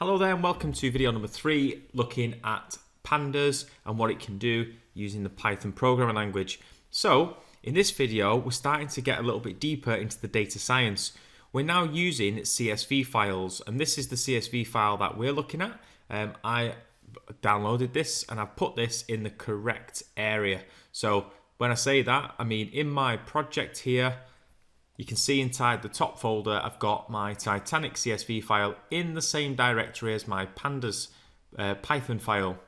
Hello there and welcome to video number 3 looking at Pandas and what it can do using the Python programming language. So in this video we're starting to get a little bit deeper into the data science. We're now using CSV files and this is the CSV file that we're looking at. I downloaded this and I've put this in the correct area. So when I say that, I mean in my project here, you can see inside the top folder, I've got my Titanic CSV file in the same directory as my Pandas Python file.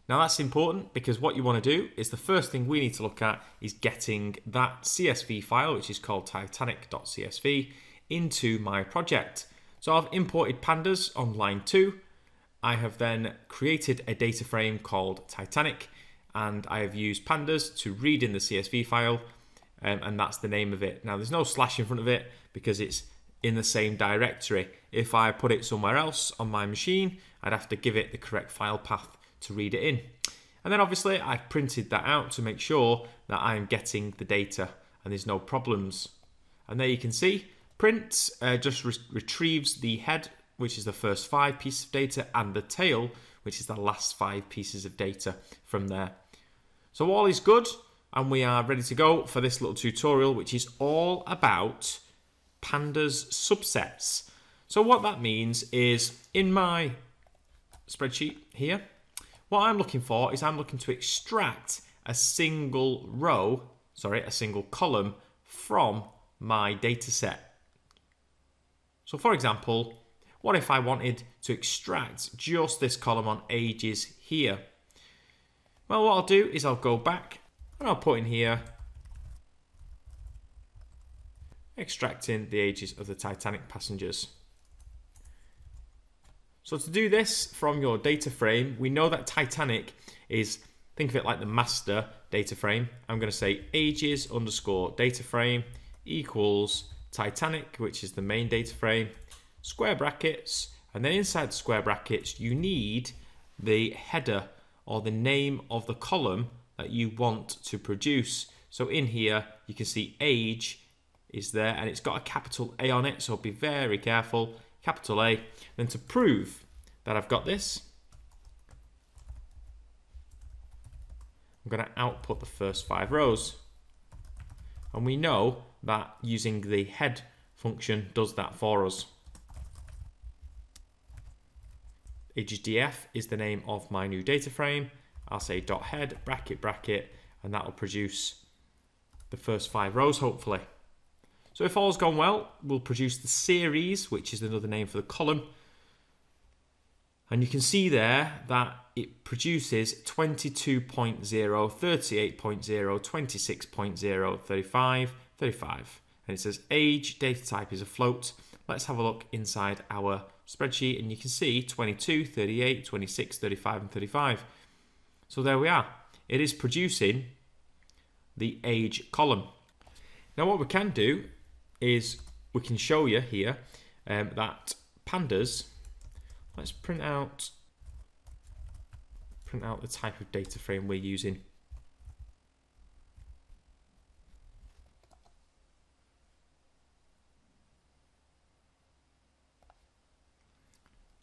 Now that's important because what you want to do is the first thing we need to look at is getting that CSV file, which is called titanic.csv, into my project. So I've imported Pandas on line 2. I have then created a data frame called Titanic and I have used Pandas to read in the CSV file. And that's the name of it. Now there's no slash in front of it because it's in the same directory. If I put it somewhere else on my machine, I'd have to give it the correct file path to read it in. And then obviously I've printed that out to make sure that I'm getting the data and there's no problems. And there you can see, print just retrieves the head, which is the first 5 pieces of data, and the tail, which is the last 5 pieces of data from there. So all is good. And we are ready to go for this little tutorial, which is all about Pandas subsets. So what that means is in my spreadsheet here, what I'm looking for is I'm looking to extract a single column from my data set. So for example, what if I wanted to extract just this column on ages here? Well, what I'll do is I'll go back and I'll put in here extracting the ages of the Titanic passengers. So to do this from your data frame, we know that Titanic is, think of it like the master data frame. I'm going to say ages underscore data frame equals Titanic, which is the main data frame, square brackets, and then inside the square brackets you need the header or the name of the column that you want to produce. So in here you can see age is there and it's got a capital A on it, so be very careful, capital A. Then to prove that I've got this, I'm going to output the first 5 rows, and we know that using the head function does that for us. agesdf is the name of my new data frame. I'll say .head, bracket, and that will produce the first 5 rows, hopefully. So if all's gone well, we'll produce the series, which is another name for the column. And you can see there that it produces 22.0, 38.0, 26.0, 35, 35. And it says age, data type is a float. Let's have a look inside our spreadsheet, and you can see 22, 38, 26, 35, and 35. So there we are. It is producing the age column. Now what we can do is we can show you here that Pandas, let's print out the type of data frame we're using.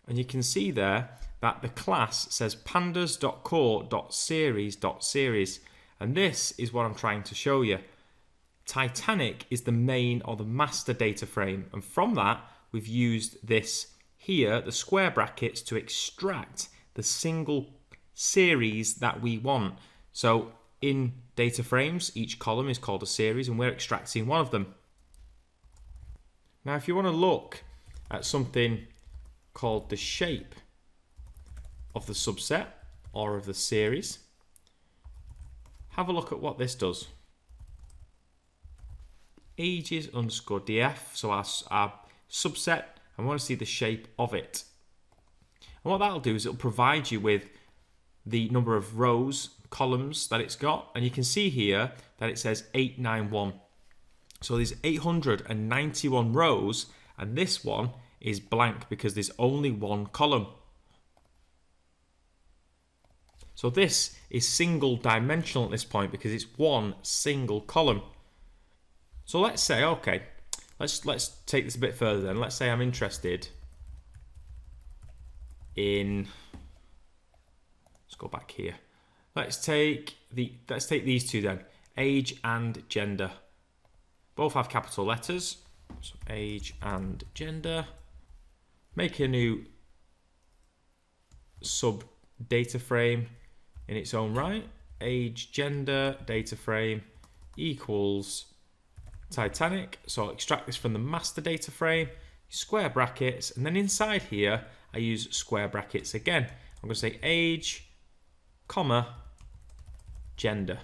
And you can see there that the class says pandas.core.series.series, and this is what I'm trying to show you. Titanic is the main or the master data frame, and from that we've used this here, the square brackets, to extract the single series that we want. So in data frames, each column is called a series and we're extracting one of them. Now if you want to look at something called the shape of the subset or of the series, have a look at what this does. Ages underscore df, so our subset, I want to see the shape of it. And what that'll do is it'll provide you with the number of rows, columns that it's got, and you can see here that it says 891. So there's 891 rows, and this one is blank because there's only one column. So this is single dimensional at this point because it's one single column. So let's say, okay, let's take this a bit further then. Let's say I'm interested let's go back here. Let's take these two then, age and gender. Both have capital letters, so age and gender. Make a new sub data frame in its own right. Age, gender, data frame equals Titanic. So I'll extract this from the master data frame, square brackets, and then inside here I use square brackets again. I'm going to say age, comma, gender.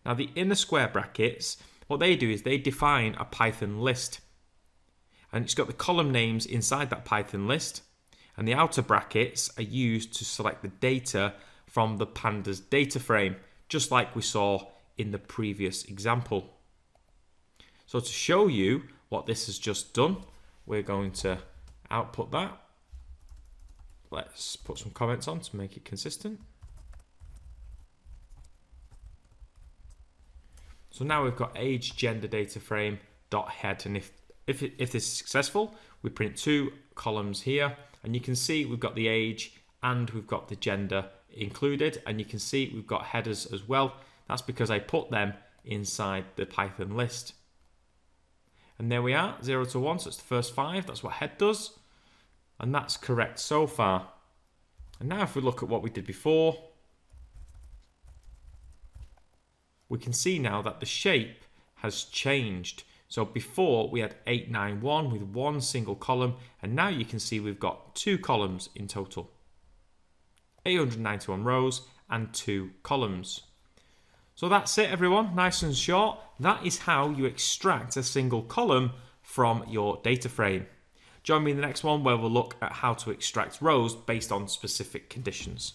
Now the inner square brackets, what they do is they define a Python list, and it's got the column names inside that Python list, and the outer brackets are used to select the data from the Pandas data frame, just like we saw in the previous example. So to show you what this has just done, we're going to output that. Let's put some comments on to make it consistent. So now we've got age, gender, data frame, dot head, and if this is successful, we print two columns here, and you can see we've got the age and we've got the gender included, and you can see we've got headers as well. That's because I put them inside the Python list. And there we are, 0 to 1, so it's the first 5, that's what head does, and that's correct so far. And now if we look at what we did before, we can see now that the shape has changed. So before we had 891 with one single column, and now you can see we've got two columns in total. 891 rows and 2 columns. So that's it everyone, nice and short. That is how you extract a single column from your data frame. Join me in the next one where we'll look at how to extract rows based on specific conditions.